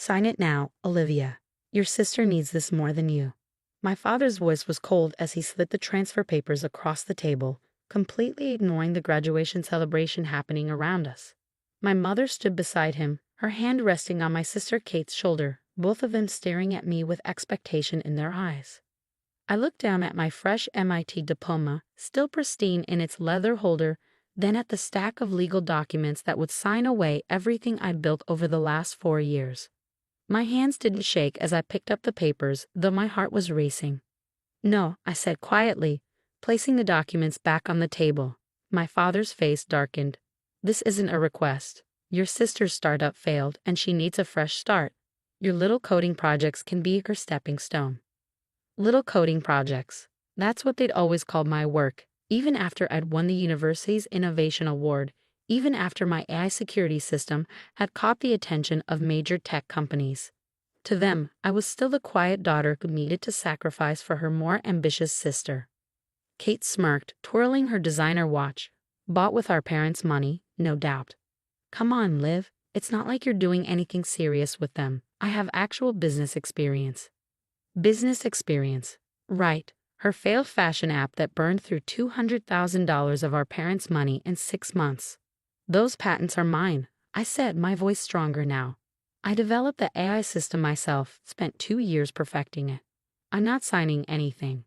Sign it now, Olivia. Your sister needs this more than you." My father's voice was cold as he slid the transfer papers across the table, completely ignoring the graduation celebration happening around us. My mother stood beside him, her hand resting on my sister Kate's shoulder, both of them staring at me with expectation in their eyes. I looked down at my fresh MIT diploma, still pristine in its leather holder, then at the stack of legal documents that would sign away everything I'd built over the last 4 years. My hands didn't shake as I picked up the papers, though my heart was racing. "No," I said quietly, placing the documents back on the table. My father's face darkened. "This isn't a request. Your sister's startup failed, and she needs a fresh start. Your little coding projects can be her stepping stone." Little coding projects. That's what they'd always called my work, even after I'd won the university's Innovation Award, even after my AI security system had caught the attention of major tech companies. To them, I was still the quiet daughter who needed to sacrifice for her more ambitious sister. Kate smirked, twirling her designer watch. "Bought with our parents' money, no doubt." "Come on, Liv. It's not like you're doing anything serious with them. I have actual business experience." Business experience. Right. Her failed fashion app that burned through $200,000 of our parents' money in 6 months. "Those patents are mine," I said, my voice stronger now. "I developed the AI system myself, spent 2 years perfecting it. I'm not signing anything."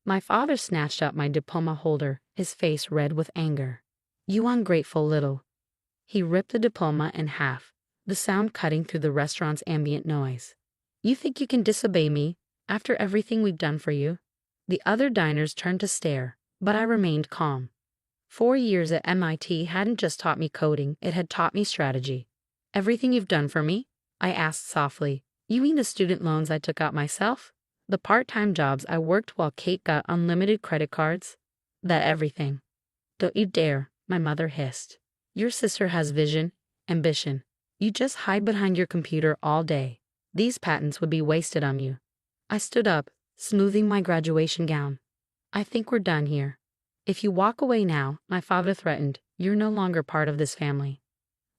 My father snatched up my diploma holder, his face red with anger. "You ungrateful little." He ripped the diploma in half, the sound cutting through the restaurant's ambient noise. "You think you can disobey me, after everything we've done for you?" The other diners turned to stare, but I remained calm. 4 years at MIT hadn't just taught me coding, it had taught me strategy. "Everything you've done for me?" I asked softly. "You mean the student loans I took out myself? The part-time jobs I worked while Kate got unlimited credit cards? That everything?" "Don't you dare," my mother hissed. "Your sister has vision, ambition. You just hide behind your computer all day. These patents would be wasted on you." I stood up, smoothing my graduation gown. "I think we're done here. If you walk away now," my father threatened, "you're no longer part of this family."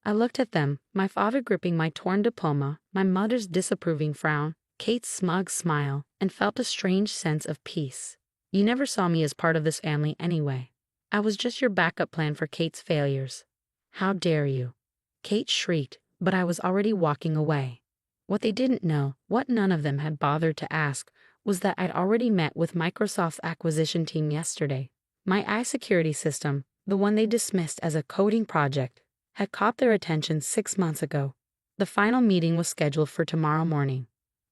I looked at them, my father gripping my torn diploma, my mother's disapproving frown, Kate's smug smile, and felt a strange sense of peace. "You never saw me as part of this family anyway. I was just your backup plan for Kate's failures." "How dare you?" Kate shrieked, but I was already walking away. What they didn't know, what none of them had bothered to ask, was that I'd already met with Microsoft's acquisition team yesterday. My AI security system, the one they dismissed as a coding project, had caught their attention 6 months ago. The final meeting was scheduled for tomorrow morning.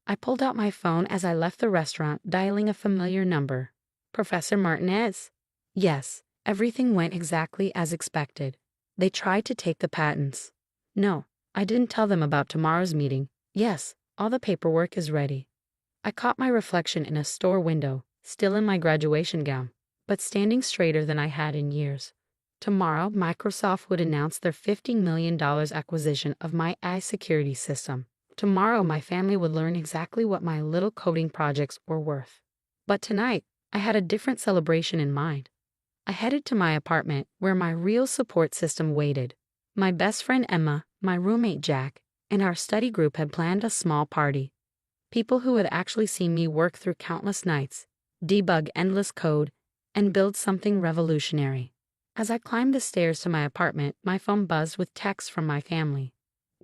I pulled out my phone as I left the restaurant, dialing a familiar number. "Professor Martinez?" Yes, everything went exactly as expected. They tried to take the patents. No, I didn't tell them about tomorrow's meeting. Yes, all the paperwork is ready. I caught my reflection in a store window, still in my graduation gown, but standing straighter than I had in years. Tomorrow, Microsoft would announce their $50 million acquisition of my AI security system. Tomorrow, my family would learn exactly what my little coding projects were worth. But tonight, I had a different celebration in mind. I headed to my apartment, where my real support system waited. My best friend Emma, my roommate Jack, and our study group had planned a small party. People who had actually seen me work through countless nights, debug endless code, and build something revolutionary. As I climbed the stairs to my apartment, my phone buzzed with texts from my family.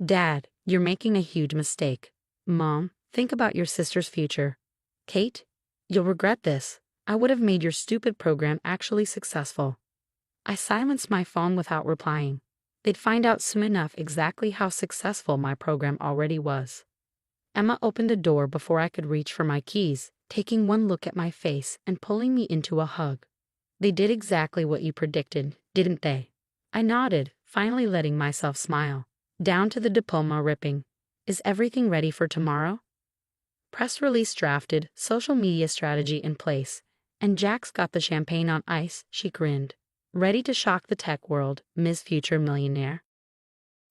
"Dad, you're making a huge mistake." "Mom, think about your sister's future." "Kate, you'll regret this. I would have made your stupid program actually successful." I silenced my phone without replying. They'd find out soon enough exactly how successful my program already was. Emma opened the door before I could reach for my keys, taking one look at my face and pulling me into a hug. "They did exactly what you predicted, didn't they?" I nodded, finally letting myself smile. Down to the diploma ripping. "Is everything ready for tomorrow?" Press release drafted, social media strategy in place, and Jack's got the champagne on ice, she grinned. "Ready to shock the tech world, Ms. Future Millionaire?"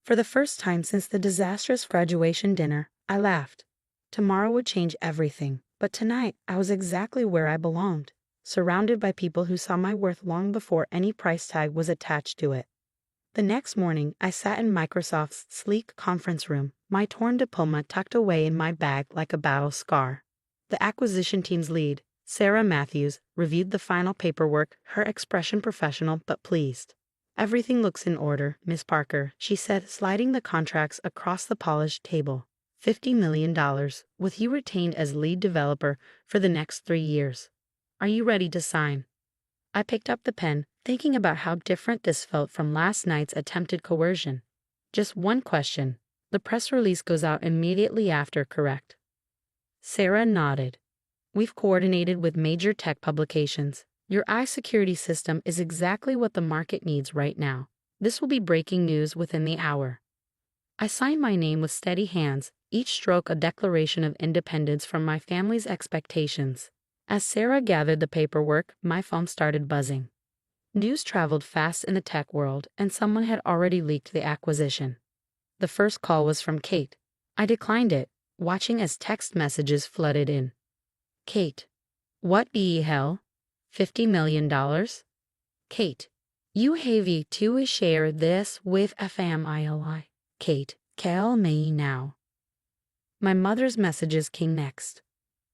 For the first time since the disastrous graduation dinner, I laughed. Tomorrow would change everything, but tonight I was exactly where I belonged, surrounded by people who saw my worth long before any price tag was attached to it. The next morning, I sat in Microsoft's sleek conference room, my torn diploma tucked away in my bag like a battle scar. The acquisition team's lead, Sarah Matthews, reviewed the final paperwork, her expression professional but pleased. "Everything looks in order, Miss Parker," she said, sliding the contracts across the polished table. $50 million, with you retained as lead developer for the next 3 years. Are you ready to sign? I picked up the pen, thinking about how different this felt from last night's attempted coercion. Just one question. The press release goes out immediately after, correct? Sarah nodded. We've coordinated with major tech publications. Your security system is exactly what the market needs right now. This will be breaking news within the hour. I signed my name with steady hands, each stroke a declaration of independence from my family's expectations. As Sarah gathered the paperwork, my phone started buzzing. News traveled fast in the tech world, and someone had already leaked the acquisition. The first call was from Kate. I declined it, watching as text messages flooded in. Kate. What the hell? $50 million? Kate. You have to share this with a family. Kate, tell me now. My mother's messages came next.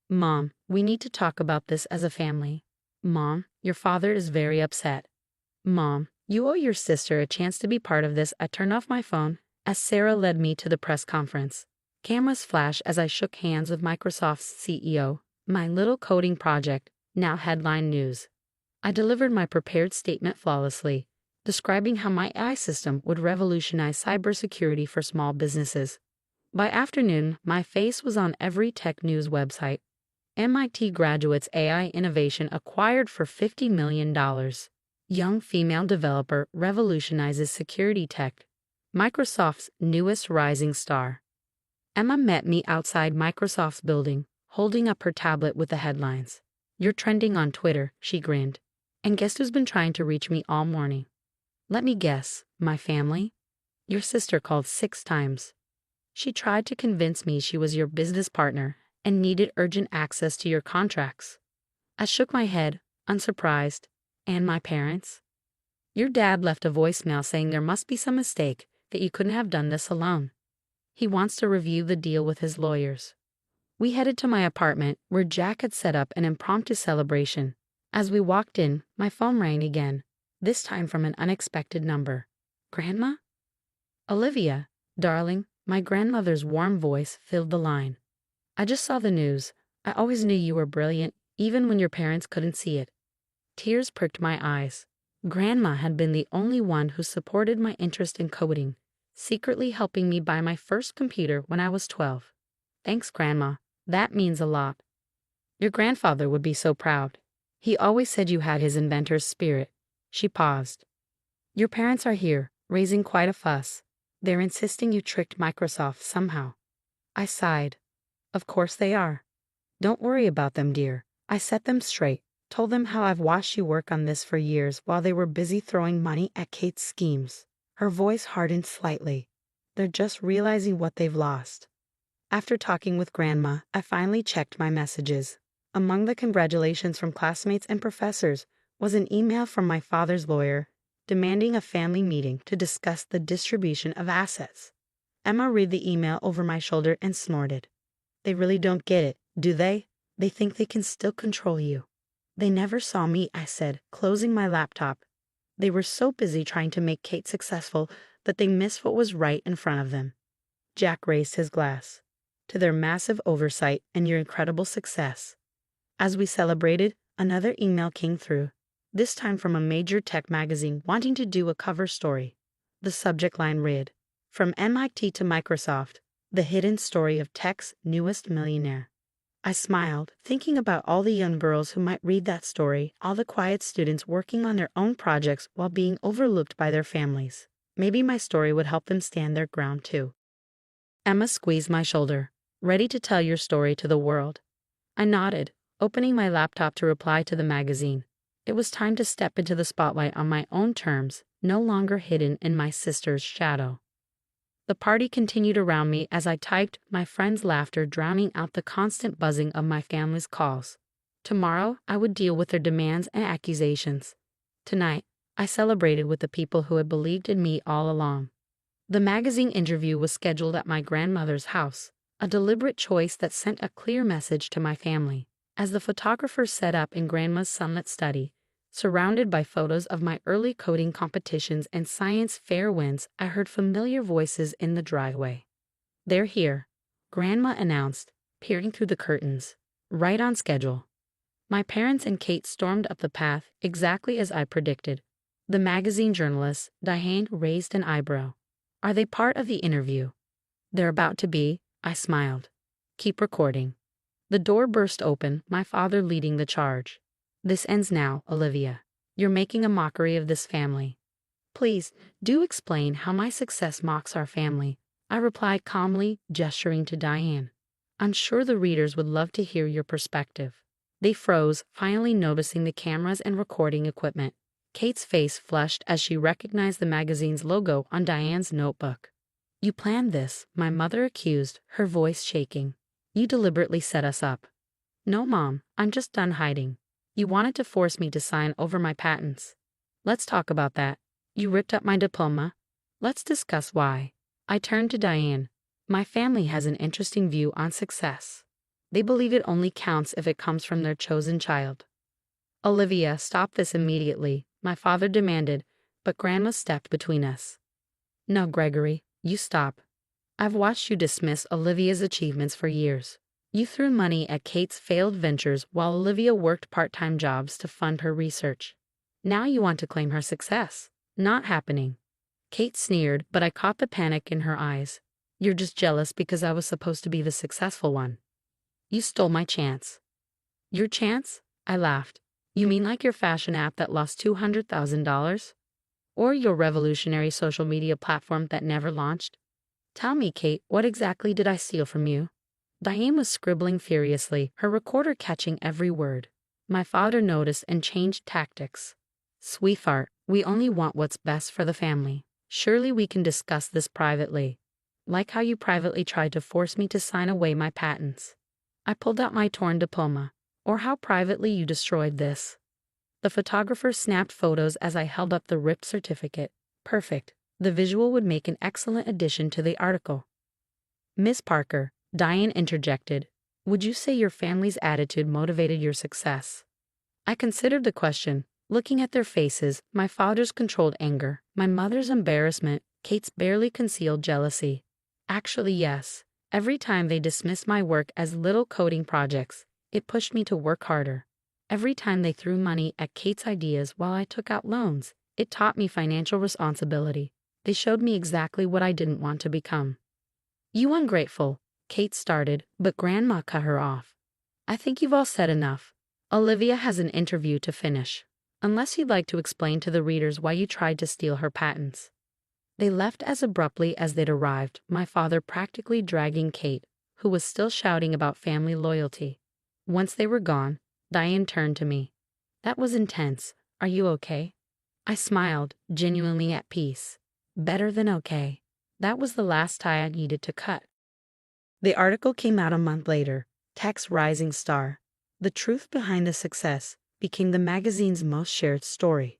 Mom, we need to talk about this as a family. Mom, your father is very upset. Mom, you owe your sister a chance to be part of this. I turned off my phone as Sarah led me to the press conference. Cameras flashed as I shook hands with Microsoft's CEO. My little coding project, now headline news. I delivered my prepared statement flawlessly, describing how my AI system would revolutionize cybersecurity for small businesses. By afternoon, my face was on every tech news website. MIT graduates AI innovation acquired for $50 million. Young female developer revolutionizes security tech. Microsoft's newest rising star. Emma met me outside Microsoft's building, holding up her tablet with the headlines. You're trending on Twitter, she grinned. And guess who's been trying to reach me all morning? Let me guess, my family? Your sister called 6 times. She tried to convince me she was your business partner and needed urgent access to your contracts. I shook my head, unsurprised. And my parents? Your dad left a voicemail saying there must be some mistake, that you couldn't have done this alone. He wants to review the deal with his lawyers. We headed to my apartment, where Jack had set up an impromptu celebration. As we walked in, my phone rang again, this time from an unexpected number. Grandma? Olivia, darling, my grandmother's warm voice filled the line. I just saw the news. I always knew you were brilliant, even when your parents couldn't see it. Tears pricked my eyes. Grandma had been the only one who supported my interest in coding, secretly helping me buy my first computer when I was 12. Thanks, Grandma. That means a lot. Your grandfather would be so proud. He always said you had his inventor's spirit. She paused. Your parents are here, raising quite a fuss. They're insisting you tricked Microsoft somehow. I sighed. Of course they are. Don't worry about them, dear. I set them straight, told them how I've watched you work on this for years while they were busy throwing money at Kate's schemes. Her voice hardened slightly. They're just realizing what they've lost. After talking with Grandma, I finally checked my messages. Among the congratulations from classmates and professors was an email from my father's lawyer demanding a family meeting to discuss the distribution of assets. Emma read the email over my shoulder and snorted. They really don't get it, do they? They think they can still control you. They never saw me, I said, closing my laptop. They were so busy trying to make Kate successful that they missed what was right in front of them. Jack raised his glass. To their massive oversight and your incredible success. As we celebrated, another email came through, this time from a major tech magazine wanting to do a cover story. The subject line read, From MIT to Microsoft, the hidden story of tech's newest millionaire. I smiled, thinking about all the young girls who might read that story, all the quiet students working on their own projects while being overlooked by their families. Maybe my story would help them stand their ground too. Emma squeezed my shoulder. Ready to tell your story to the world? I nodded, opening my laptop to reply to the magazine. It was time to step into the spotlight on my own terms, no longer hidden in my sister's shadow. The party continued around me as I typed, my friends' laughter drowning out the constant buzzing of my family's calls. Tomorrow, I would deal with their demands and accusations. Tonight, I celebrated with the people who had believed in me all along. The magazine interview was scheduled at my grandmother's house, a deliberate choice that sent a clear message to my family. As the photographer set up in Grandma's sunlit study, surrounded by photos of my early coding competitions and science fair wins, I heard familiar voices in the driveway. "They're here," Grandma announced, peering through the curtains. "Right on schedule." My parents and Kate stormed up the path, exactly as I predicted. The magazine journalist, Diane, raised an eyebrow. "Are they part of the interview?" "They're about to be," I smiled. "Keep recording." The door burst open, my father leading the charge. "This ends now, Olivia. You're making a mockery of this family." "Please, do explain how my success mocks our family," I replied calmly, gesturing to Diane. "I'm sure the readers would love to hear your perspective." They froze, finally noticing the cameras and recording equipment. Kate's face flushed as she recognized the magazine's logo on Diane's notebook. "You planned this," my mother accused, her voice shaking. "You deliberately set us up." "No, Mom, I'm just done hiding. You wanted to force me to sign over my patents." "Let's talk about that. You ripped up my diploma. Let's discuss why." I turned to Diane. "My family has an interesting view on success. They believe it only counts if it comes from their chosen child." "Olivia, stop this immediately," my father demanded, but Grandma stepped between us. "No, Gregory, you stop. I've watched you dismiss Olivia's achievements for years. You threw money at Kate's failed ventures while Olivia worked part-time jobs to fund her research. Now you want to claim her success. Not happening." Kate sneered, but I caught the panic in her eyes. "You're just jealous because I was supposed to be the successful one. You stole my chance." "Your chance?" I laughed. "You mean like your fashion app that lost $200,000? Or your revolutionary social media platform that never launched? Tell me, Kate, what exactly did I steal from you?" Diane was scribbling furiously, her recorder catching every word. My father noticed and changed tactics. "Sweetheart, we only want what's best for the family. Surely we can discuss this privately. Like how you privately tried to force me to sign away my patents." I pulled out my torn diploma. "Or how privately you destroyed this." The photographer snapped photos as I held up the ripped certificate. "Perfect. The visual would make an excellent addition to the article." "Miss Parker," Diane interjected, "would you say your family's attitude motivated your success?" I considered the question, looking at their faces, my father's controlled anger, my mother's embarrassment, Kate's barely concealed jealousy. Actually, yes. Every time they dismissed my work as little coding projects, it pushed me to work harder. Every time they threw money at Kate's ideas while I took out loans, it taught me financial responsibility. They showed me exactly what I didn't want to become. "You ungrateful," Kate started, but Grandma cut her off. "I think you've all said enough. Olivia has an interview to finish. Unless you'd like to explain to the readers why you tried to steal her patents." They left as abruptly as they'd arrived, my father practically dragging Kate, who was still shouting about family loyalty. Once they were gone, Diane turned to me. "That was intense. Are you okay?" I smiled, genuinely at peace. Better than okay. That was the last tie I needed to cut. The article came out a month later. Tech's rising star. The truth behind the success became the magazine's most shared story.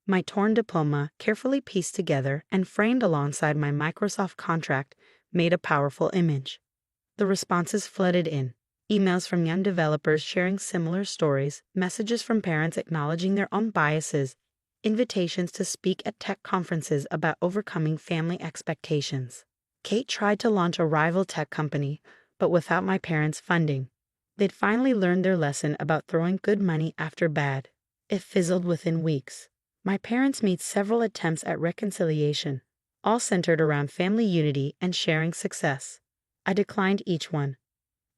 My torn diploma, carefully pieced together and framed alongside my Microsoft contract, made a powerful image. The responses flooded in. Emails from young developers sharing similar stories, messages from parents acknowledging their own biases, invitations to speak at tech conferences about overcoming family expectations. Kate tried to launch a rival tech company, but without my parents' funding. They'd finally learned their lesson about throwing good money after bad. It fizzled within weeks. My parents made several attempts at reconciliation, all centered around family unity and sharing success. I declined each one.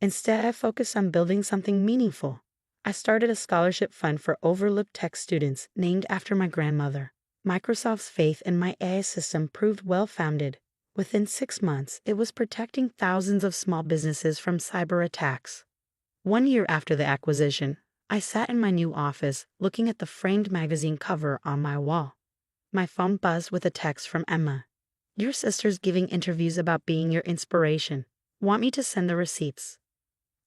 Instead, I focused on building something meaningful. I started a scholarship fund for overlooked tech students named after my grandmother. Microsoft's faith in my AI system proved well-founded. Within 6 months, it was protecting thousands of small businesses from cyber attacks. 1 year after the acquisition, I sat in my new office, looking at the framed magazine cover on my wall. My phone buzzed with a text from Emma. "Your sister's giving interviews about being your inspiration. Want me to send the receipts?"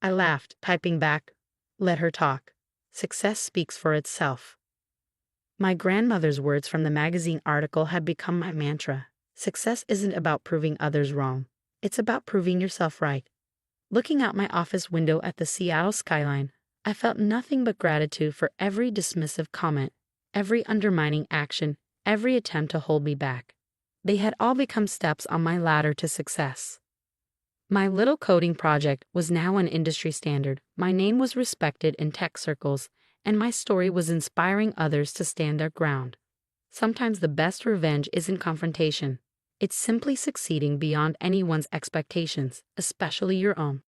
I laughed, typing back, "Let her talk. Success speaks for itself." My grandmother's words from the magazine article had become my mantra. Success isn't about proving others wrong. It's about proving yourself right. Looking out my office window at the Seattle skyline, I felt nothing but gratitude for every dismissive comment, every undermining action, every attempt to hold me back. They had all become steps on my ladder to success. My little coding project was now an industry standard. My name was respected in tech circles, and my story was inspiring others to stand their ground. Sometimes the best revenge isn't confrontation. It's simply succeeding beyond anyone's expectations, especially your own.